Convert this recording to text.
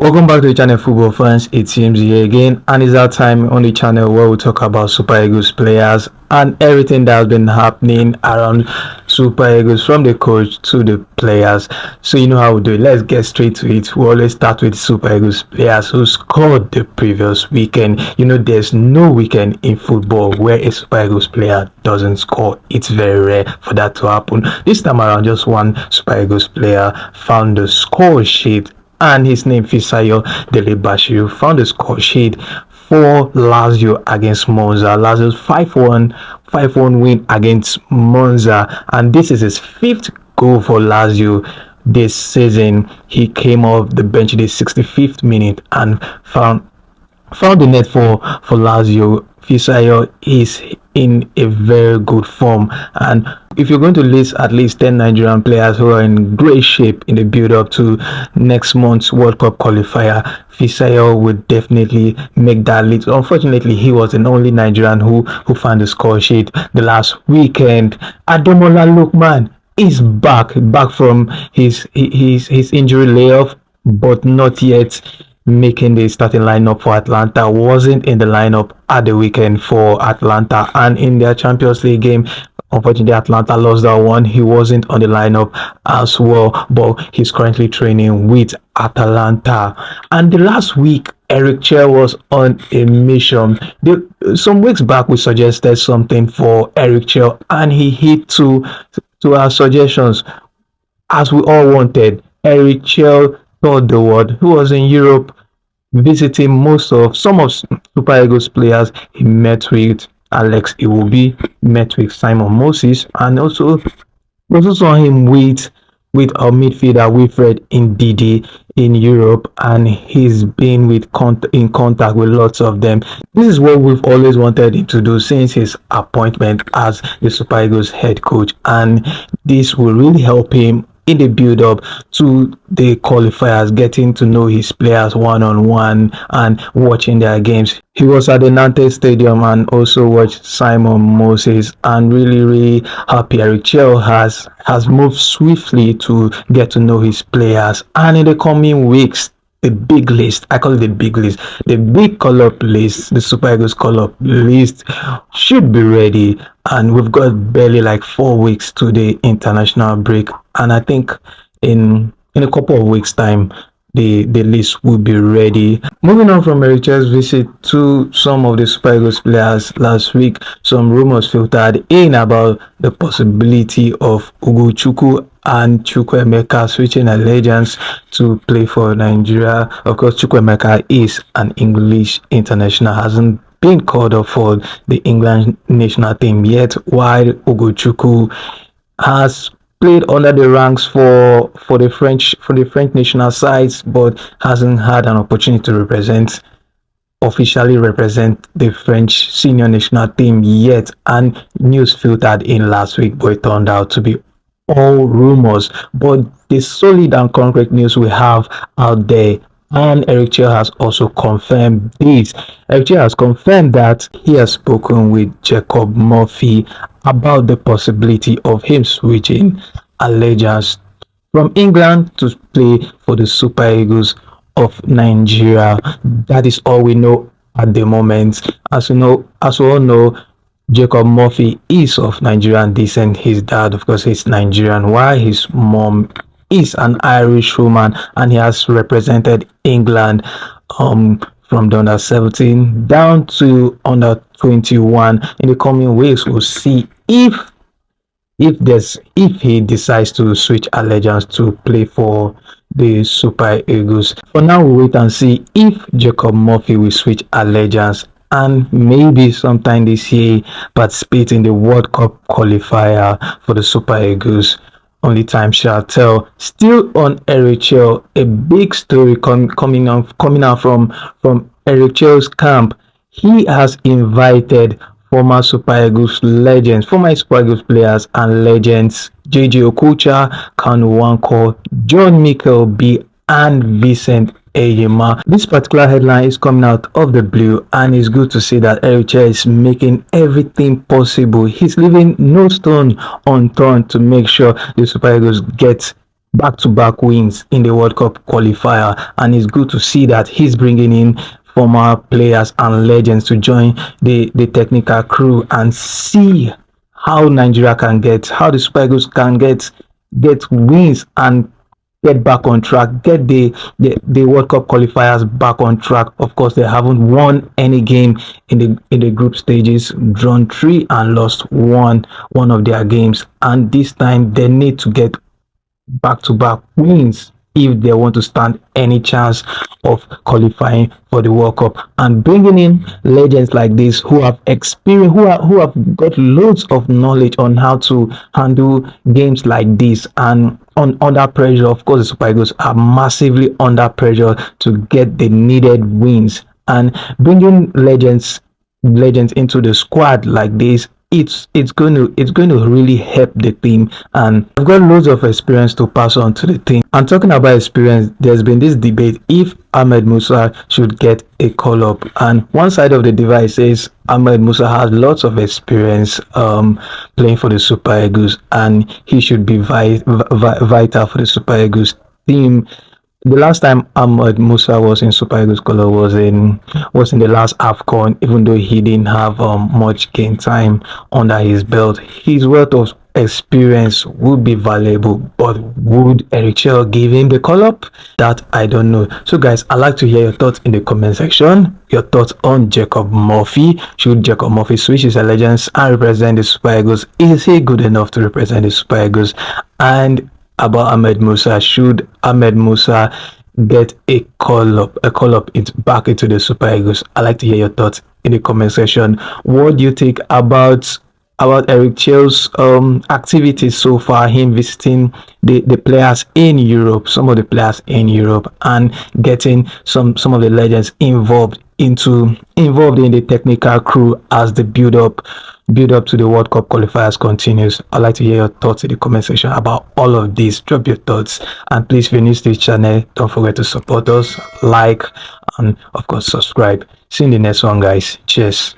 Welcome back to the channel, football fans. It seems here again, and it's our time on the channel where we talk about Super Eagles players and everything that has been happening around Super Eagles, from the coach to the players. So you know how we do it. Let's get straight to it. We always start with Super Eagles players who scored the previous weekend. You know, there's no weekend in football where a Super Eagles player doesn't score. It's very rare for that to happen. This time around, just one Super Eagles player found the score sheet, and his name Fisayo Delebashiru found the score sheet for Lazio against Monza. Lazio's 5-1 win against Monza, and this is his fifth goal for Lazio this season. He came off the bench in the 65th minute and found the net for Lazio. Fisayo is in a very good form, and if you're going to list at least 10 Nigerian players who are in great shape in the build-up to next month's World Cup qualifier, Fisayo would definitely make that list. Unfortunately, he was the only Nigerian who found the score sheet the last weekend. Ademola Lookman is back from his injury layoff, but not yet making the starting lineup for Atlanta. Wasn't in the lineup at the weekend for Atlanta, and in their Champions League game, unfortunately Atlanta lost that one. He wasn't on the lineup as well, but he's currently training with Atalanta. And the last week, Eric Chelle was on a mission. Some weeks back we suggested something for Eric Chelle, and he hit to our suggestions, as we all wanted. Eric Chelle toured the world. He was in Europe visiting some of Super Eagles players. He met with Alex Iwobi, met with Simon Moses, and also saw him with our midfielder Wilfred Ndidi in Europe, and he's been in contact with lots of them. This is what we've always wanted him to do since his appointment as the Super Eagles head coach, and this will really help him in the build-up to the qualifiers, getting to know his players one-on-one and watching their games. He was at the Nantes Stadium and also watched Simon Moses, and really happy Eric Chelle has moved swiftly to get to know his players. And in the coming weeks, the big list, I call it the big list, the big call-up list, the Super Eagles call-up list should be ready, and we've got barely like 4 weeks to the international break, and I think in a couple of weeks time the list will be ready. Moving on from Eric Chelle's visit to some of the Super Eagles players last week, some rumors filtered in about the possibility of Ugochukwu and Chukwuemeka switching allegiance to play for Nigeria. Of course, Chukwuemeka is an English international, hasn't been called up for the England national team yet, while Ugochukwu has played under the ranks for the French national sides, but hasn't had an opportunity to officially represent the French senior national team yet. And news filtered in last week, but it turned out to be all rumors. But the solid and concrete news we have out there, and Eric Chelle has also confirmed this. Eric Chelle has confirmed that he has spoken with Jacob Murphy about the possibility of him switching allegiance from England to play for the Super Eagles of Nigeria. That is all we know at the moment. As we all know, Jacob Murphy is of Nigerian descent. His dad, of course, is Nigerian, while his mom is an Irish woman, and he has represented England from the under 17 down to under 21. In the coming weeks, we'll see if he decides to switch allegiance to play for the Super Eagles. For now, we'll wait and see if Jacob Murphy will switch allegiance and maybe sometime this year participate in the World Cup qualifier for the Super Eagles. Only time shall tell. Still on Eric Chelle, a big story coming out from Eric Chelle's camp. He has invited former Super Eagles legends, former Super Eagles players and legends, Jay Okocha, Kanu Nwankwo, Mikel Obi, and Vincent Enyeama. This particular headline is coming out of the blue, and it's good to see that Eric Chelle is making everything possible. He's leaving no stone unturned to make sure the Super Eagles get back-to-back wins in the World Cup qualifier, and it's good to see that he's bringing in former players and legends to join the technical crew and see how Nigeria can get, how the Super Eagles can get wins and get back on track, get the World Cup qualifiers back on track. Of course, they haven't won any game in the group stages, drawn three and lost one of their games, and this time they need to get back-to-back wins if they want to stand any chance of qualifying for the World Cup. And bringing in legends like this who have experience, who have got loads of knowledge on how to handle games like this and under pressure. Of course, the Super Eagles are massively under pressure to get the needed wins, and bringing legends into the squad like this, it's going to really help the team, and I've got loads of experience to pass on to the team. And talking about experience, there's been this debate if Ahmed Musa should get a call up, and one side of the device says Ahmed Musa has lots of experience playing for the Super Eagles and he should be vital for the Super Eagles team. The last time Ahmed Musa was in Super Eagles color was in the last AFCON, even though he didn't have much game time under his belt. His wealth of experience would be valuable, but would Eric Chelle give him the call up? That I don't know. So guys, I'd like to hear your thoughts in the comment section. Your thoughts on Jacob Murphy. Should Jacob Murphy switch his allegiance and represent the Super Eagles? Is he good enough to represent the Super Eagles? And about Ahmed Musa, should Ahmed Musa get a call up back into the Super Eagles? I'd like to hear your thoughts in the comment section. What do you think about Eric Chelle's activities so far, him visiting the players in Europe, some of the players in Europe, and getting some of the legends involved in the technical crew as the build up to the World Cup qualifiers continues? I'd like to hear your thoughts in the comment section about all of this. Drop your thoughts, and please, if you're new to this channel, don't forget to support us, like, and of course subscribe. See you in the next one, guys. Cheers.